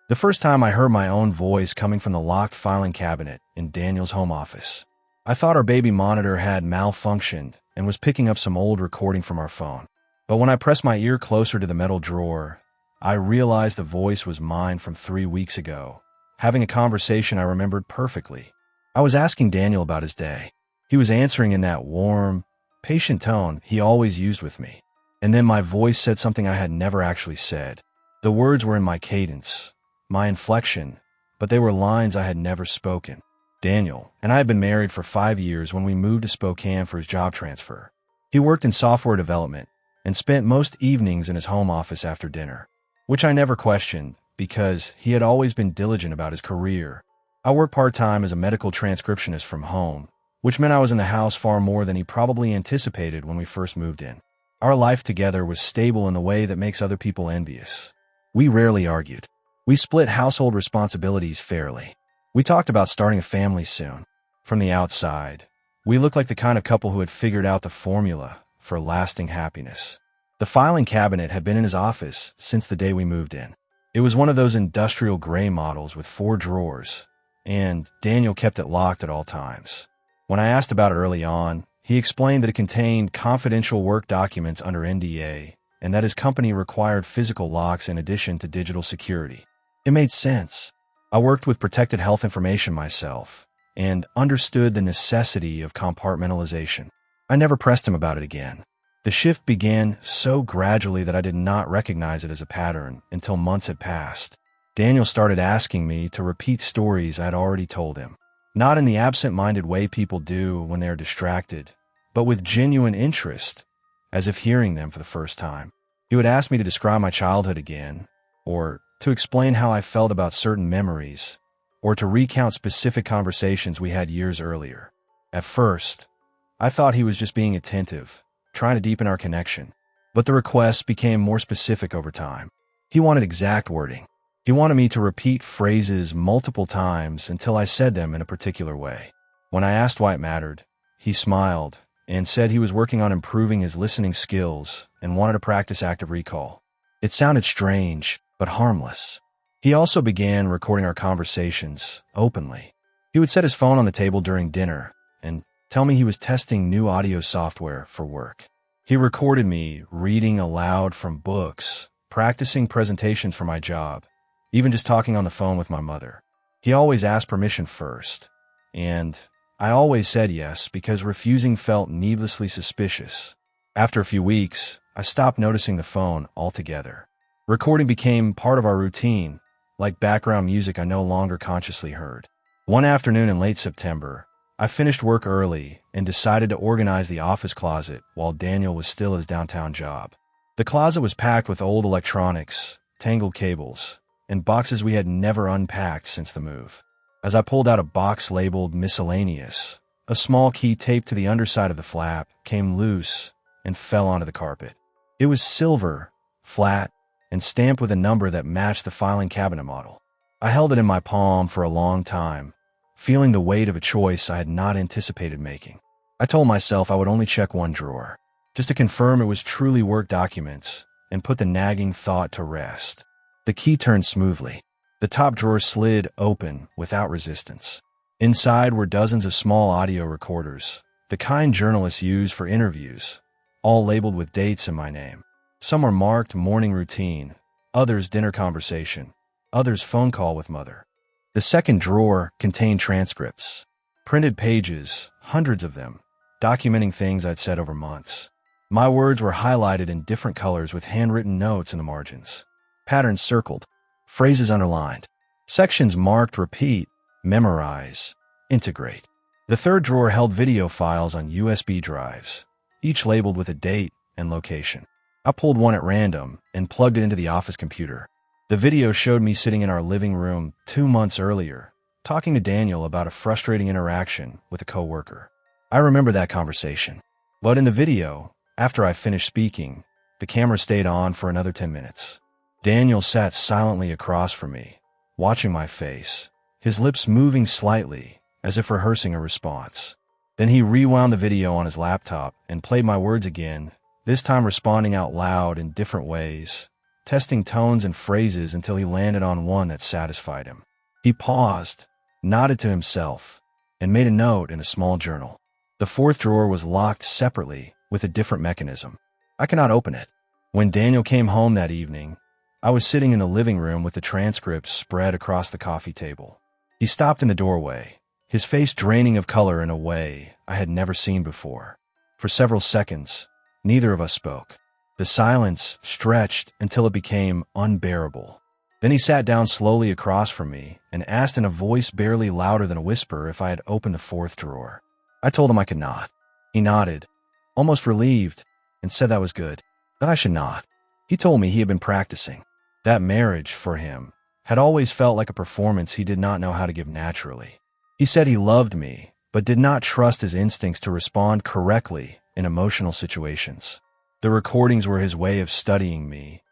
The first time I heard my own voice coming from the locked filing cabinet in Daniel's home office. I thought our baby monitor had malfunctioned and was picking up some old recording from our phone. But when I pressed my ear closer to the metal drawer, I realized the voice was mine from 3 weeks ago, having a conversation I remembered perfectly. I was asking Daniel about his day. He was answering in that warm, patient tone he always used with me. And then my voice said something I had never actually said. The words were in my cadence, my inflection, but they were lines I had never spoken. Daniel and I had been married for 5 years when we moved to Spokane for his job transfer. He worked in software development and spent most evenings in his home office after dinner, which I never questioned because he had always been diligent about his career. I worked part-time as a medical transcriptionist from home, which meant I was in the house far more than he probably anticipated when we first moved in. Our life together was stable in the way that makes other people envious. We rarely argued. We split household responsibilities fairly. We talked about starting a family soon. From the outside, we looked like the kind of couple who had figured out the formula for lasting happiness. The filing cabinet had been in his office since the day we moved in. It was one of those industrial gray models with 4 drawers, and Daniel kept it locked at all times. When I asked about it early on, he explained that it contained confidential work documents under NDA and that his company required physical locks in addition to digital security. It made sense. I worked with protected health information myself and understood the necessity of compartmentalization. I never pressed him about it again. The shift began so gradually that I did not recognize it as a pattern until months had passed. Daniel started asking me to repeat stories I had already told him, not in the absent-minded way people do when they are distracted, but with genuine interest, as if hearing them for the first time. He would ask me to describe my childhood again, or to explain how I felt about certain memories, or to recount specific conversations we had years earlier. At first, I thought he was just being attentive, trying to deepen our connection, but the requests became more specific over time. He wanted exact wording. He wanted me to repeat phrases multiple times until I said them in a particular way. When I asked why it mattered, he smiled and said he was working on improving his listening skills and wanted to practice active recall. It sounded strange, but harmless. He also began recording our conversations openly. He would set his phone on the table during dinner and tell me he was testing new audio software for work. He recorded me reading aloud from books, practicing presentations for my job, even just talking on the phone with my mother. He always asked permission first, and I always said yes because refusing felt needlessly suspicious. After a few weeks, I stopped noticing the phone altogether. Recording became part of our routine, like background music I no longer consciously heard. One afternoon in late September, I finished work early and decided to organize the office closet while Daniel was still at his downtown job. The closet was packed with old electronics, tangled cables, and boxes we had never unpacked since the move. As I pulled out a box labeled miscellaneous, a small key taped to the underside of the flap came loose and fell onto the carpet. It was silver, flat, and stamped with a number that matched the filing cabinet model. I held it in my palm for a long time, feeling the weight of a choice I had not anticipated making. I told myself I would only check one drawer, just to confirm it was truly work documents and put the nagging thought to rest. The key turned smoothly. The top drawer slid open without resistance. Inside were dozens of small audio recorders, the kind journalists use for interviews, all labeled with dates and my name. Some were marked morning routine, others dinner conversation, others phone call with mother. The second drawer contained transcripts, printed pages, hundreds of them, documenting things I'd said over months. My words were highlighted in different colors with handwritten notes in the margins, patterns circled, phrases underlined, sections marked repeat, memorize, integrate. The third drawer held video files on USB drives, each labeled with a date and location. I pulled one at random and plugged it into the office computer. The video showed me sitting in our living room 2 months earlier, talking to Daniel about a frustrating interaction with a coworker. I remember that conversation. But in the video, after I finished speaking, the camera stayed on for another 10 minutes. Daniel sat silently across from me, watching my face, his lips moving slightly, as if rehearsing a response. Then he rewound the video on his laptop and played my words again, this time responding out loud in different ways, testing tones and phrases until he landed on one that satisfied him. He paused, nodded to himself, and made a note in a small journal. The fourth drawer was locked separately with a different mechanism. I cannot open it. When Daniel came home that evening, I was sitting in the living room with the transcripts spread across the coffee table. He stopped in the doorway, his face draining of color in a way I had never seen before. For several seconds, neither of us spoke. The silence stretched until it became unbearable. Then he sat down slowly across from me and asked in a voice barely louder than a whisper if I had opened the fourth drawer. I told him I could not. He nodded, almost relieved, and said that was good, that I should not. He told me he had been practicing. That marriage, for him, had always felt like a performance he did not know how to give naturally. He said he loved me, but did not trust his instincts to respond correctly in emotional situations. The recordings were his way of studying me,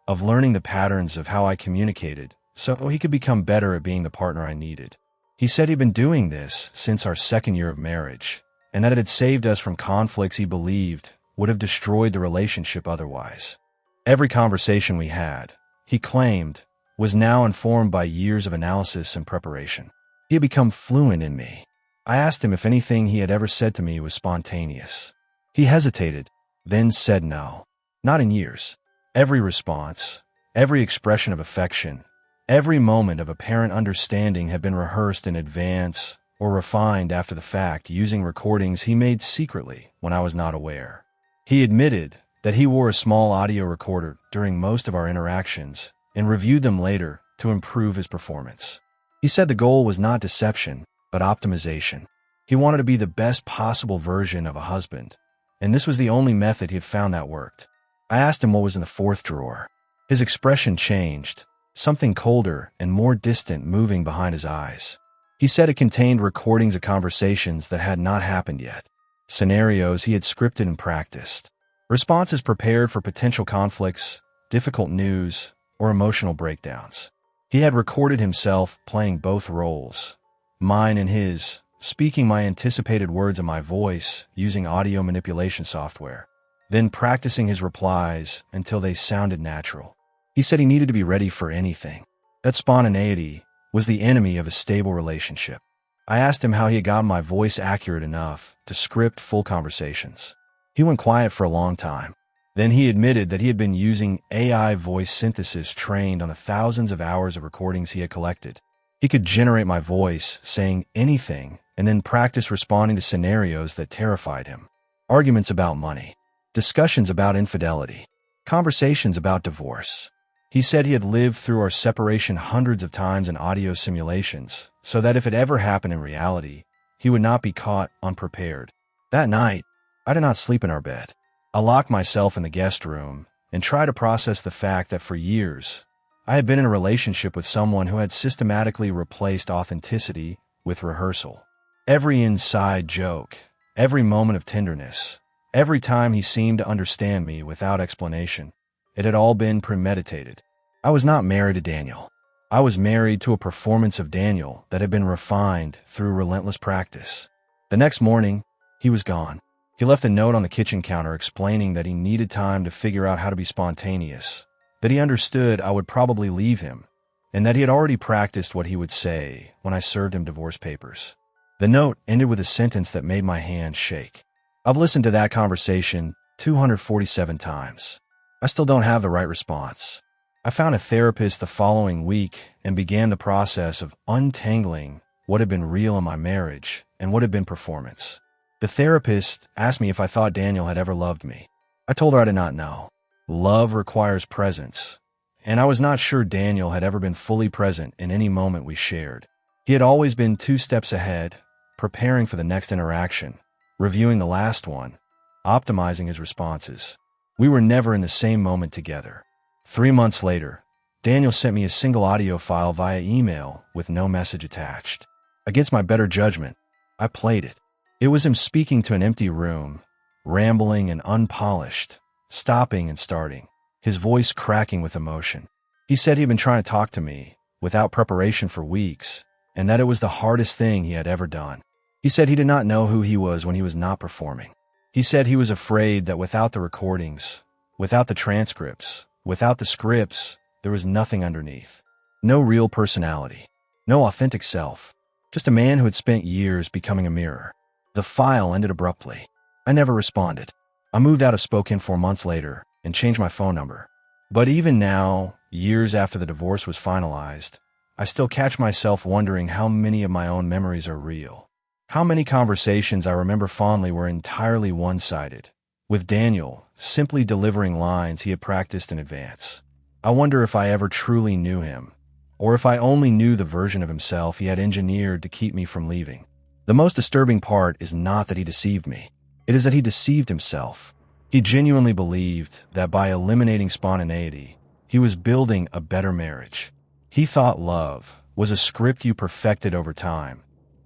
of learning the patterns of how I communicated, so he could become better at being the partner I needed. He said he'd been doing this since our second year of marriage, and that it had saved us from conflicts he believed would have destroyed the relationship otherwise. Every conversation we had, he claimed, was now informed by years of analysis and preparation. He had become fluent in me. I asked him if anything he had ever said to me was spontaneous. He hesitated, then said no. Not in years. Every response, every expression of affection, every moment of apparent understanding had been rehearsed in advance or refined after the fact using recordings he made secretly when I was not aware. He admitted that he wore a small audio recorder during most of our interactions and reviewed them later to improve his performance. He said the goal was not deception, but optimization. He wanted to be the best possible version of a husband, and this was the only method he had found that worked. I asked him what was in the fourth drawer. His expression changed, something colder and more distant moving behind his eyes. He said it contained recordings of conversations that had not happened yet, scenarios he had scripted and practiced, responses prepared for potential conflicts, difficult news, or emotional breakdowns. He had recorded himself playing both roles, mine and his, speaking my anticipated words in my voice using audio manipulation software, then practicing his replies until they sounded natural. He said he needed to be ready for anything. That spontaneity was the enemy of a stable relationship. I asked him how he had gotten my voice accurate enough to script full conversations. He went quiet for a long time. Then he admitted that he had been using AI voice synthesis trained on the thousands of hours of recordings he had collected. He could generate my voice saying anything and then practice responding to scenarios that terrified him. Arguments about money, discussions about infidelity, conversations about divorce. He said he had lived through our separation hundreds of times in audio simulations, so that if it ever happened in reality, he would not be caught unprepared. That night, I did not sleep in our bed. I locked myself in the guest room and tried to process the fact that for years, I had been in a relationship with someone who had systematically replaced authenticity with rehearsal. Every inside joke, every moment of tenderness, every time he seemed to understand me without explanation, it had all been premeditated. I was not married to Daniel. I was married to a performance of Daniel that had been refined through relentless practice. The next morning, he was gone. He left a note on the kitchen counter explaining that he needed time to figure out how to be spontaneous, that he understood I would probably leave him, and that he had already practiced what he would say when I served him divorce papers. The note ended with a sentence that made my hand shake. I've listened to that conversation 247 times. I still don't have the right response. I found a therapist the following week and began the process of untangling what had been real in my marriage and what had been performance. The therapist asked me if I thought Daniel had ever loved me. I told her I did not know. Love requires presence, and I was not sure Daniel had ever been fully present in any moment we shared. He had always been 2 steps ahead, preparing for the next interaction, reviewing the last one, optimizing his responses. We were never in the same moment together. 3 months later, Daniel sent me a single audio file via email with no message attached. Against my better judgment, I played it. It was him speaking to an empty room, rambling and unpolished, stopping and starting, his voice cracking with emotion. He said he'd been trying to talk to me without preparation for weeks, and that it was the hardest thing he had ever done. He said he did not know who he was when he was not performing. He said he was afraid that without the recordings, without the transcripts, Without the scripts, there was nothing underneath. No real personality. No authentic self. Just a man who had spent years becoming a mirror. The file ended abruptly. I never responded. I moved out of Spokane 4 months later and changed my phone number. But even now, years after the divorce was finalized, I still catch myself wondering how many of my own memories are real. How many conversations I remember fondly were entirely one-sided, with Daniel simply delivering lines he had practiced in advance. I wonder if I ever truly knew him, or if I only knew the version of himself he had engineered to keep me from leaving. The most disturbing part is not that he deceived me. It is that he deceived himself. He genuinely believed that by eliminating spontaneity, he was building a better marriage. He thought love was a script you perfected over time,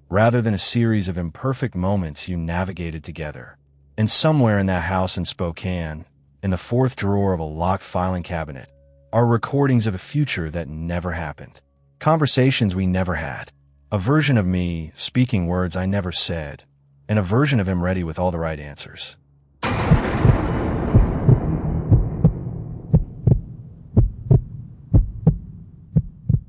rather than a series of imperfect moments you navigated together. And somewhere in that house in Spokane, in the fourth drawer of a locked filing cabinet, are recordings of a future that never happened. Conversations we never had. A version of me speaking words I never said, and a version of him ready with all the right answers.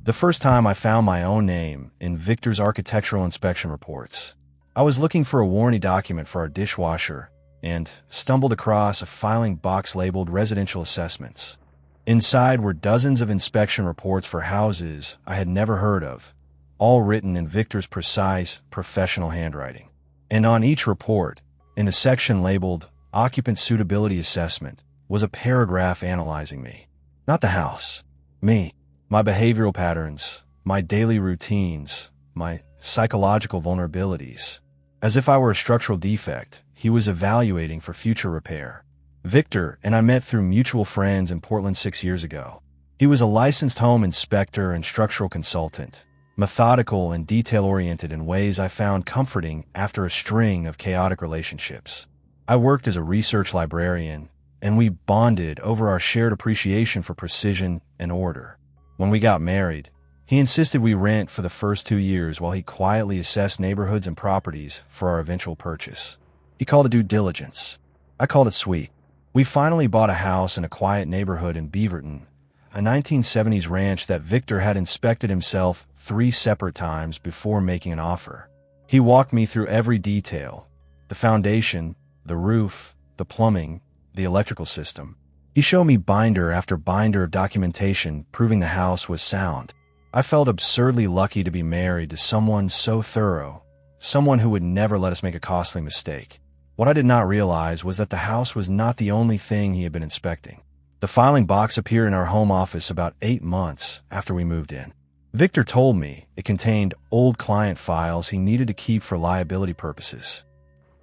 The first time I found my own name in Victor's architectural inspection reports, I was looking for a warranty document for our dishwasher and stumbled across a filing box labeled residential assessments. Inside were dozens of inspection reports for houses I had never heard of, all written in Victor's precise, professional handwriting. And on each report, in a section labeled Occupant Suitability Assessment, was a paragraph analyzing me. Not the house. Me. My behavioral patterns, my daily routines, my psychological vulnerabilities. As if I were a structural defect, he was evaluating for future repair. Victor and I met through mutual friends in Portland 6 years ago. He was a licensed home inspector and structural consultant, methodical and detail-oriented in ways I found comforting after a string of chaotic relationships. I worked as a research librarian, and we bonded over our shared appreciation for precision and order. When we got married, he insisted we rent for the first 2 years while he quietly assessed neighborhoods and properties for our eventual purchase. He called it due diligence. I called it sweet. We finally bought a house in a quiet neighborhood in Beaverton, a 1970s ranch that Victor had inspected himself 3 separate times before making an offer. He walked me through every detail: the foundation, the roof, the plumbing, the electrical system. He showed me binder after binder of documentation proving the house was sound. I felt absurdly lucky to be married to someone so thorough, someone who would never let us make a costly mistake. What I did not realize was that the house was not the only thing he had been inspecting. The filing box appeared in our home office about 8 months after we moved in. Victor told me it contained old client files he needed to keep for liability purposes.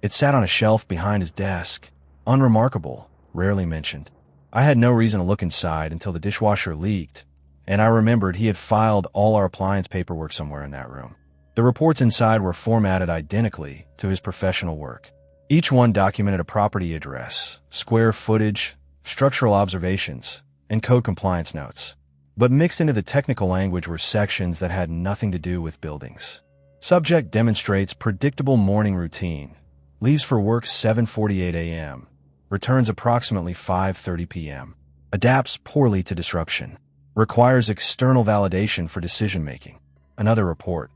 It sat on a shelf behind his desk, unremarkable, rarely mentioned. I had no reason to look inside until the dishwasher leaked, and I remembered he had filed all our appliance paperwork somewhere in that room. The reports inside were formatted identically to his professional work. Each one documented a property address, square footage, structural observations, and code compliance notes. But mixed into the technical language were sections that had nothing to do with buildings. Subject demonstrates predictable morning routine, leaves for work 7:48 a.m., returns approximately 5:30 p.m., adapts poorly to disruption, requires external validation for decision-making. Another report.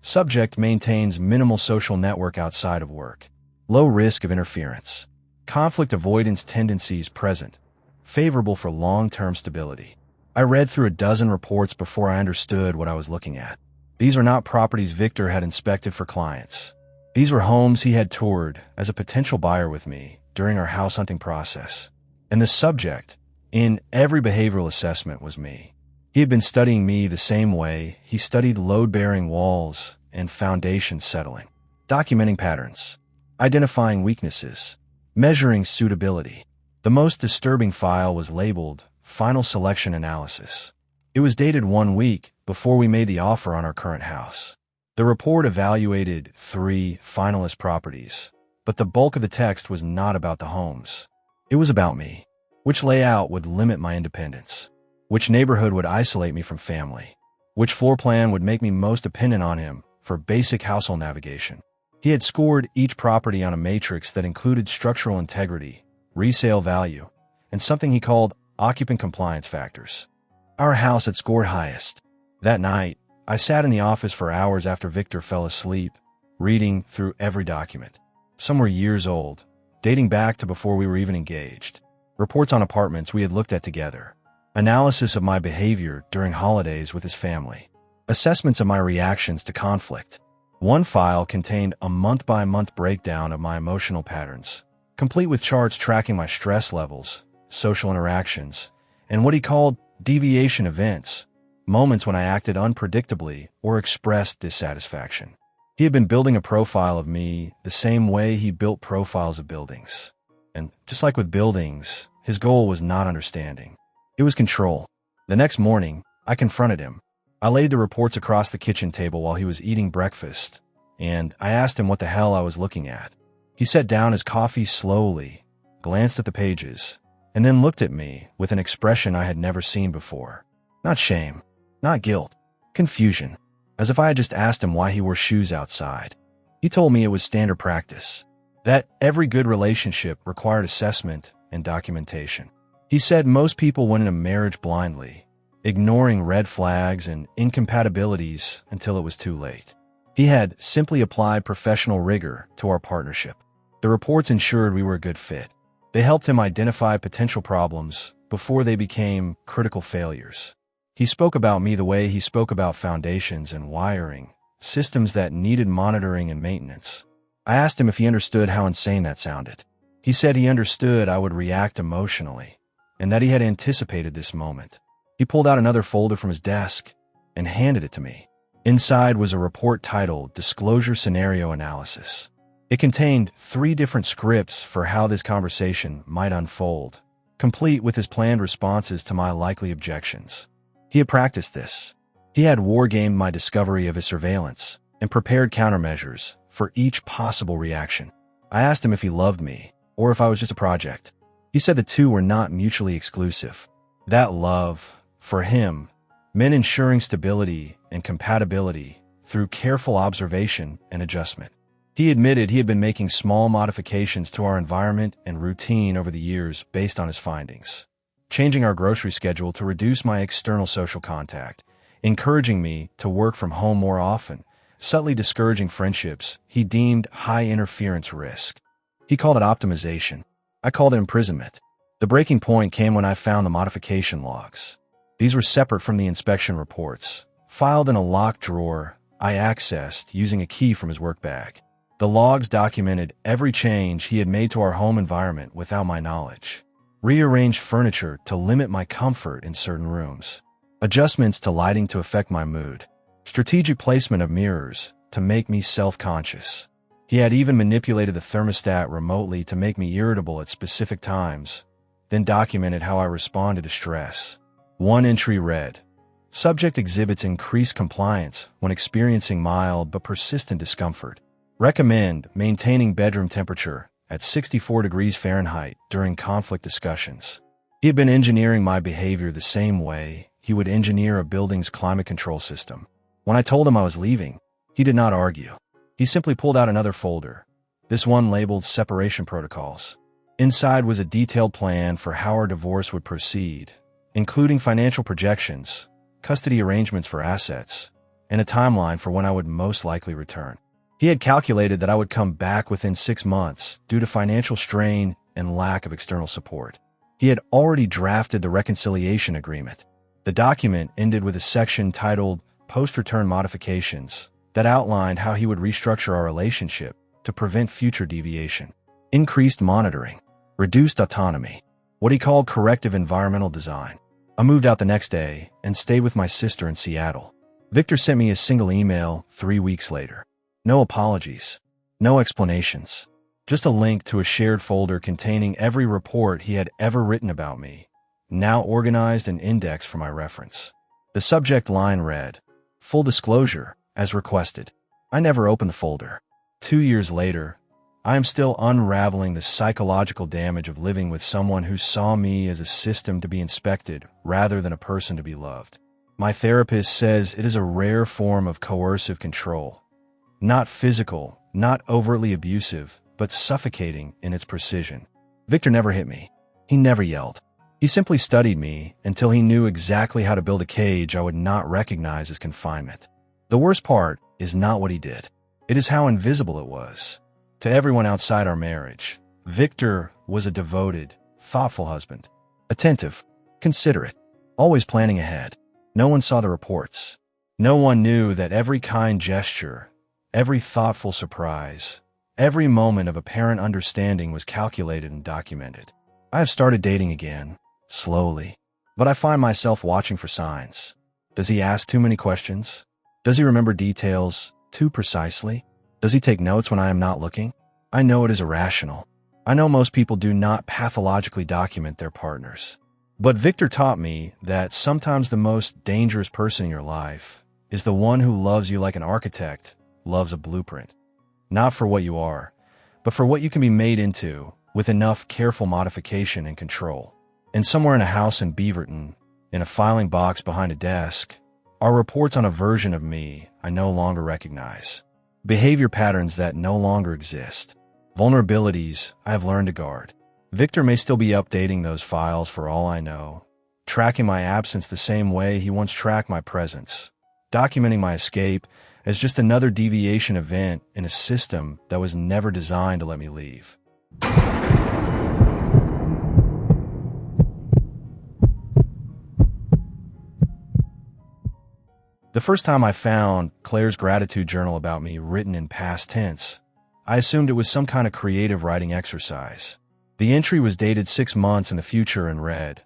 Subject maintains minimal social network outside of work. Low risk of interference. Conflict avoidance tendencies present. Favorable for long-term stability. I read through a dozen reports before I understood what I was looking at. These were not properties Victor had inspected for clients. These were homes he had toured as a potential buyer with me during our house hunting process. And the subject in every behavioral assessment was me. He had been studying me the same way he studied load-bearing walls and foundation settling, documenting patterns, identifying weaknesses, measuring suitability. The most disturbing file was labeled Final Selection Analysis. It was dated 1 week before we made the offer on our current house. The report evaluated 3 finalist properties, but the bulk of the text was not about the homes. It was about me. Which layout would limit my independence? Which neighborhood would isolate me from family? Which floor plan would make me most dependent on him for basic household navigation? He had scored each property on a matrix that included structural integrity, resale value, and something he called occupant compliance factors. Our house had scored highest. That night, I sat in the office for hours after Victor fell asleep, reading through every document. Some were years old, dating back to before we were even engaged. Reports on apartments we had looked at together. Analysis of my behavior during holidays with his family. Assessments of my reactions to conflict. One file contained a month-by-month breakdown of my emotional patterns, complete with charts tracking my stress levels, social interactions, and what he called deviation events, moments when I acted unpredictably or expressed dissatisfaction. He had been building a profile of me the same way he built profiles of buildings. And just like with buildings, his goal was not understanding. It was control. The next morning, I confronted him. I laid the reports across the kitchen table while he was eating breakfast, and I asked him what the hell I was looking at. He set down his coffee slowly, glanced at the pages, and then looked at me with an expression I had never seen before. Not shame, not guilt, confusion, as if I had just asked him why he wore shoes outside. He told me it was standard practice, that every good relationship required assessment and documentation. He said most people went into marriage blindly, ignoring red flags and incompatibilities until it was too late. He had simply applied professional rigor to our partnership. The reports ensured we were a good fit. They helped him identify potential problems before they became critical failures. He spoke about me the way he spoke about foundations and wiring, systems that needed monitoring and maintenance. I asked him if he understood how insane that sounded. He said he understood I would react emotionally, and that he had anticipated this moment. He pulled out another folder from his desk and handed it to me. Inside was a report titled Disclosure Scenario Analysis. It contained 3 different scripts for how this conversation might unfold, complete with his planned responses to my likely objections. He had practiced this. He had wargamed my discovery of his surveillance and prepared countermeasures for each possible reaction. I asked him if he loved me or if I was just a project. He said the two were not mutually exclusive. That love, for him, meant ensuring stability and compatibility through careful observation and adjustment. He admitted he had been making small modifications to our environment and routine over the years based on his findings, changing our grocery schedule to reduce my external social contact, encouraging me to work from home more often, subtly discouraging friendships he deemed high interference risk. He called it optimization. I called it imprisonment. The breaking point came when I found the modification logs. These were separate from the inspection reports, filed in a locked drawer I accessed using a key from his work bag. The logs documented every change he had made to our home environment without my knowledge. Rearranged furniture to limit my comfort in certain rooms. Adjustments to lighting to affect my mood. Strategic placement of mirrors to make me self-conscious. He had even manipulated the thermostat remotely to make me irritable at specific times, then documented how I responded to stress. One entry read, "Subject exhibits increased compliance when experiencing mild but persistent discomfort. Recommend maintaining bedroom temperature at 64 degrees Fahrenheit during conflict discussions." He had been engineering my behavior the same way he would engineer a building's climate control system. When I told him I was leaving, he did not argue. He simply pulled out another folder, this one labeled Separation Protocols. Inside was a detailed plan for how our divorce would proceed, including financial projections, custody arrangements for assets, and a timeline for when I would most likely return. He had calculated that I would come back within 6 months due to financial strain and lack of external support. He had already drafted the reconciliation agreement. The document ended with a section titled Post-Return Modifications that outlined how he would restructure our relationship to prevent future deviation. Increased monitoring, reduced autonomy, what he called corrective environmental design. I moved out the next day and stayed with my sister in Seattle. Victor sent me a single email 3 weeks later. No apologies, no explanations, just a link to a shared folder containing every report he had ever written about me, now organized and indexed for my reference. The subject line read, "Full disclosure, as requested." I never opened the folder. 2 years later, I am still unraveling the psychological damage of living with someone who saw me as a system to be inspected rather than a person to be loved. My therapist says it is a rare form of coercive control. Not physical, not overtly abusive, but suffocating in its precision. Victor never hit me. He never yelled. He simply studied me until he knew exactly how to build a cage I would not recognize as confinement. The worst part is not what he did. It is how invisible it was. To everyone outside our marriage, Victor was a devoted, thoughtful husband. Attentive, considerate, always planning ahead. No one saw the reports. No one knew that every kind gesture, every thoughtful surprise, every moment of apparent understanding was calculated and documented. I have started dating again, slowly, but I find myself watching for signs. Does he ask too many questions? Does he remember details too precisely? Does he take notes when I am not looking? I know it is irrational. I know most people do not pathologically document their partners. But Victor taught me that sometimes the most dangerous person in your life is the one who loves you like an architect loves a blueprint. Not for what you are, but for what you can be made into with enough careful modification and control. And somewhere in a house in Beaverton, in a filing box behind a desk, are reports on a version of me I no longer recognize. Behavior patterns that no longer exist. Vulnerabilities I have learned to guard. Victor may still be updating those files for all I know, tracking my absence the same way he once tracked my presence, documenting my escape as just another deviation event in a system that was never designed to let me leave. The first time I found Claire's gratitude journal about me written in past tense, I assumed it was some kind of creative writing exercise. The entry was dated 6 months in the future and read,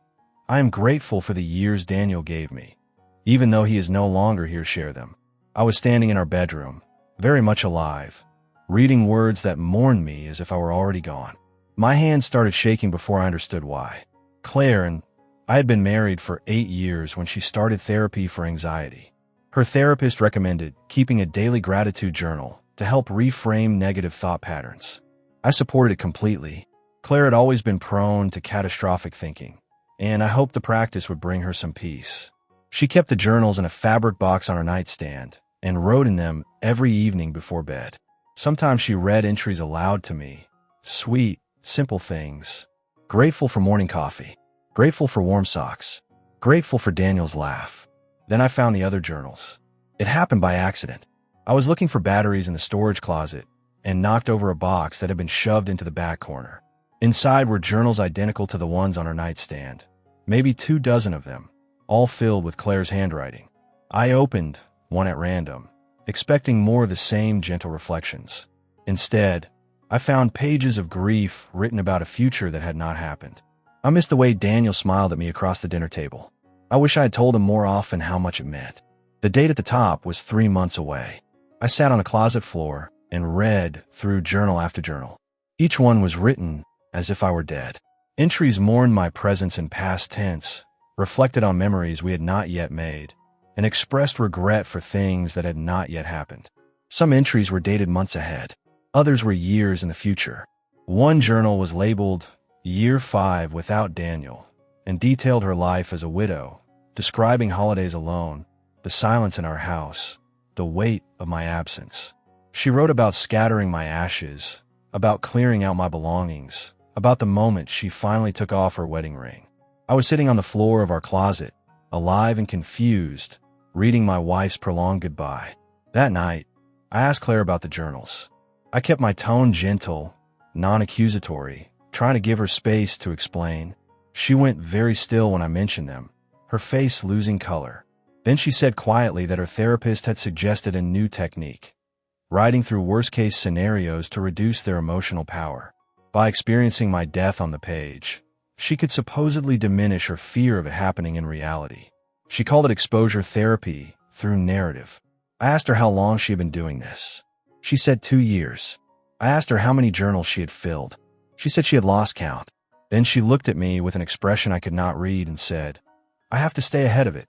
"I am grateful for the years Daniel gave me, even though he is no longer here to share them." I was standing in our bedroom, very much alive, reading words that mourned me as if I were already gone. My hands started shaking before I understood why. Claire and I had been married for 8 years when she started therapy for anxiety. Her therapist recommended keeping a daily gratitude journal to help reframe negative thought patterns. I supported it completely. Claire had always been prone to catastrophic thinking, and I hoped the practice would bring her some peace. She kept the journals in a fabric box on her nightstand and wrote in them every evening before bed. Sometimes she read entries aloud to me. Sweet, simple things. Grateful for morning coffee. Grateful for warm socks. Grateful for Daniel's laugh. Then I found the other journals. It happened by accident. I was looking for batteries in the storage closet and knocked over a box that had been shoved into the back corner. Inside were journals identical to the ones on her nightstand, maybe 24 of them, all filled with Claire's handwriting. I opened one at random, expecting more of the same gentle reflections. Instead, I found pages of grief written about a future that had not happened. I missed the way Daniel smiled at me across the dinner table. I wish I had told him more often how much it meant. The date at the top was 3 months away. I sat on a closet floor and read through journal after journal. Each one was written as if I were dead. Entries mourned my presence in past tense, reflected on memories we had not yet made, and expressed regret for things that had not yet happened. Some entries were dated months ahead. Others were years in the future. One journal was labeled Year 5 Without Daniel and detailed her life as a widow, describing holidays alone, the silence in our house, the weight of my absence. She wrote about scattering my ashes, about clearing out my belongings, about the moment she finally took off her wedding ring. I was sitting on the floor of our closet, alive and confused, reading my wife's prolonged goodbye. That night, I asked Claire about the journals. I kept my tone gentle, non-accusatory, trying to give her space to explain. She went very still when I mentioned them, her face losing color. Then she said quietly that her therapist had suggested a new technique, writing through worst-case scenarios to reduce their emotional power. By experiencing my death on the page, she could supposedly diminish her fear of it happening in reality. She called it exposure therapy through narrative. I asked her how long she had been doing this. She said 2 years. I asked her how many journals she had filled. She said she had lost count. Then she looked at me with an expression I could not read and said, "I have to stay ahead of it,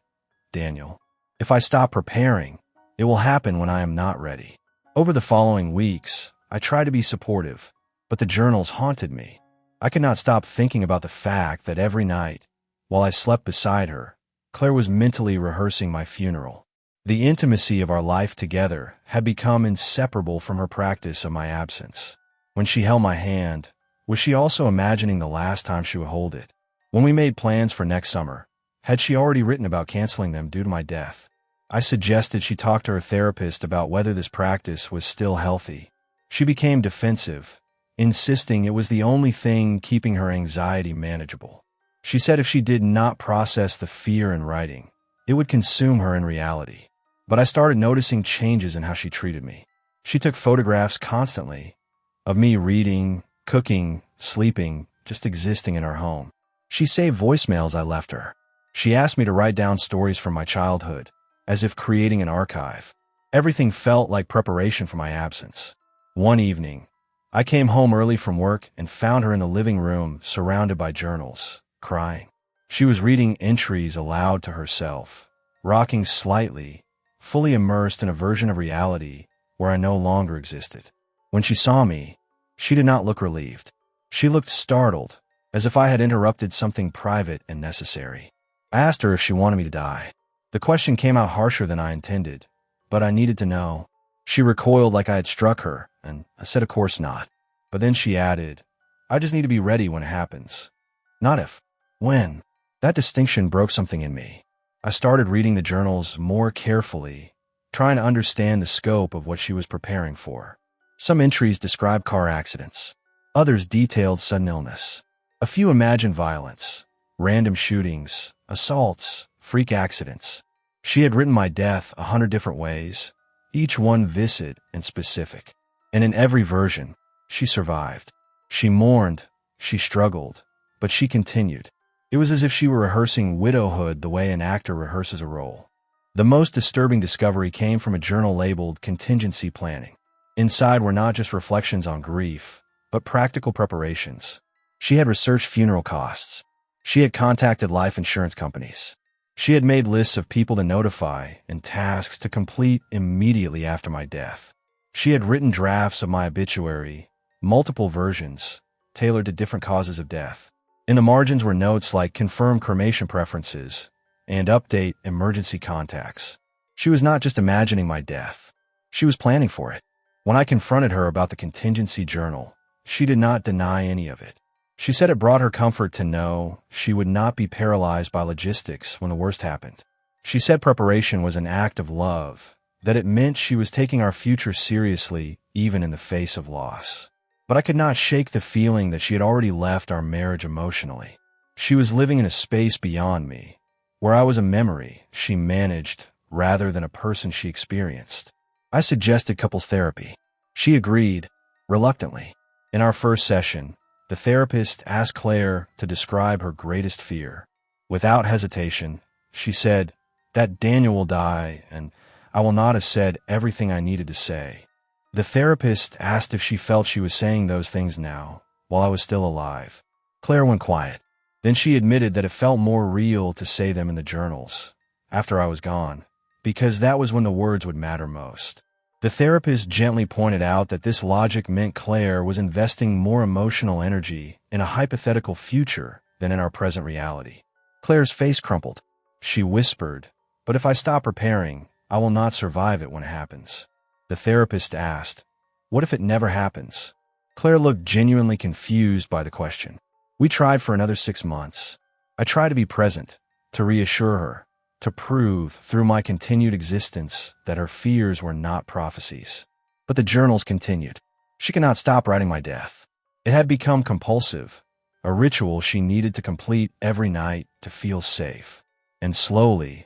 Daniel. If I stop preparing, it will happen when I am not ready." Over the following weeks, I tried to be supportive, but the journals haunted me. I could not stop thinking about the fact that every night, while I slept beside her, Claire was mentally rehearsing my funeral. The intimacy of our life together had become inseparable from her practice of my absence. When she held my hand, was she also imagining the last time she would hold it? When we made plans for next summer, had she already written about canceling them due to my death? I suggested she talk to her therapist about whether this practice was still healthy. She became defensive, insisting it was the only thing keeping her anxiety manageable. She said if she did not process the fear in writing, it would consume her in reality. But I started noticing changes in how she treated me. She took photographs constantly of me reading, cooking, sleeping, just existing in her home. She saved voicemails I left her. She asked me to write down stories from my childhood, as if creating an archive. Everything felt like preparation for my absence. One evening, I came home early from work and found her in the living room surrounded by journals, crying. She was reading entries aloud to herself, rocking slightly, fully immersed in a version of reality where I no longer existed. When she saw me, she did not look relieved. She looked startled, as if I had interrupted something private and necessary. I asked her if she wanted me to die. The question came out harsher than I intended, but I needed to know. She recoiled like I had struck her, and I said of course not. But then she added, I just need to be ready when it happens. Not if. When. That distinction broke something in me. I started reading the journals more carefully, trying to understand the scope of what she was preparing for. Some entries described car accidents. Others detailed sudden illness. A few imagined violence, random shootings, assaults, freak accidents. She had written my death 100 different ways, each one vivid and specific. And in every version, she survived. She mourned, she struggled, but she continued. It was as if she were rehearsing widowhood the way an actor rehearses a role. The most disturbing discovery came from a journal labeled Contingency Planning. Inside were not just reflections on grief, but practical preparations. She had researched funeral costs. She had contacted life insurance companies. She had made lists of people to notify and tasks to complete immediately after my death. She had written drafts of my obituary, multiple versions, tailored to different causes of death. In the margins were notes like confirm cremation preferences and update emergency contacts. She was not just imagining my death. She was planning for it. When I confronted her about the contingency journal, she did not deny any of it. She said it brought her comfort to know she would not be paralyzed by logistics when the worst happened. She said preparation was an act of love, that it meant she was taking our future seriously even in the face of loss. But I could not shake the feeling that she had already left our marriage emotionally. She was living in a space beyond me, where I was a memory she managed rather than a person she experienced. I suggested couples therapy. She agreed, reluctantly. In our first session, the therapist asked Claire to describe her greatest fear. Without hesitation, she said, that Daniel will die, and I will not have said everything I needed to say. The therapist asked if she felt she was saying those things now, while I was still alive. Claire went quiet. Then she admitted that it felt more real to say them in the journals, after I was gone, because that was when the words would matter most. The therapist gently pointed out that this logic meant Claire was investing more emotional energy in a hypothetical future than in our present reality. Claire's face crumpled. She whispered, but if I stop preparing, I will not survive it when it happens. The therapist asked, what if it never happens? Claire looked genuinely confused by the question. We tried for another 6 months. I tried to be present, to reassure her, to prove through my continued existence that her fears were not prophecies. But the journals continued. She could not stop writing my death. It had become compulsive, a ritual she needed to complete every night to feel safe. And slowly,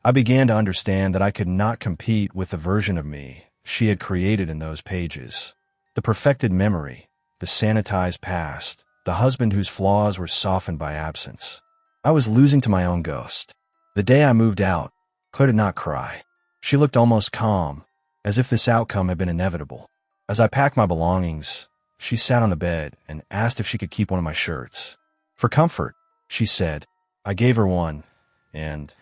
I began to understand that I could not compete with the version of me she had created in those pages. The perfected memory, the sanitized past, the husband whose flaws were softened by absence. I was losing to my own ghost. The day I moved out, Claire did not cry. She looked almost calm, as if this outcome had been inevitable. As I packed my belongings, she sat on the bed and asked if she could keep one of my shirts. For comfort, she said. I gave her one, and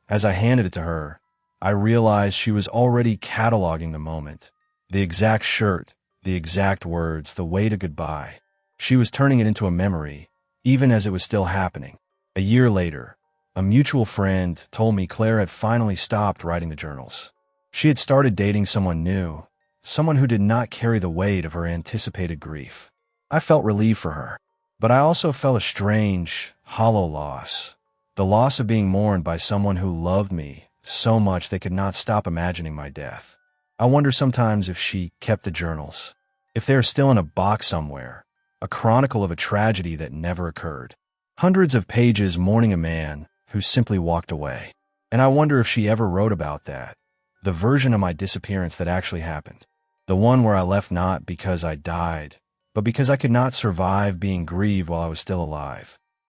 as I handed it to her, I realized she was already cataloging the moment. The exact shirt, the exact words, the way to goodbye. She was turning it into a memory, even as it was still happening. A year later, a mutual friend told me Claire had finally stopped writing the journals. She had started dating someone new, someone who did not carry the weight of her anticipated grief. I felt relieved for her. But I also felt a strange, hollow loss. The loss of being mourned by someone who loved me so much they could not stop imagining my death. I wonder sometimes if she kept the journals, if they are still in a box somewhere, a chronicle of a tragedy that never occurred. Hundreds of pages mourning a man who simply walked away. And I wonder if she ever wrote about that, the version of my disappearance that actually happened. The one where I left not because I died, but because I could not survive being grieved while I was still alive.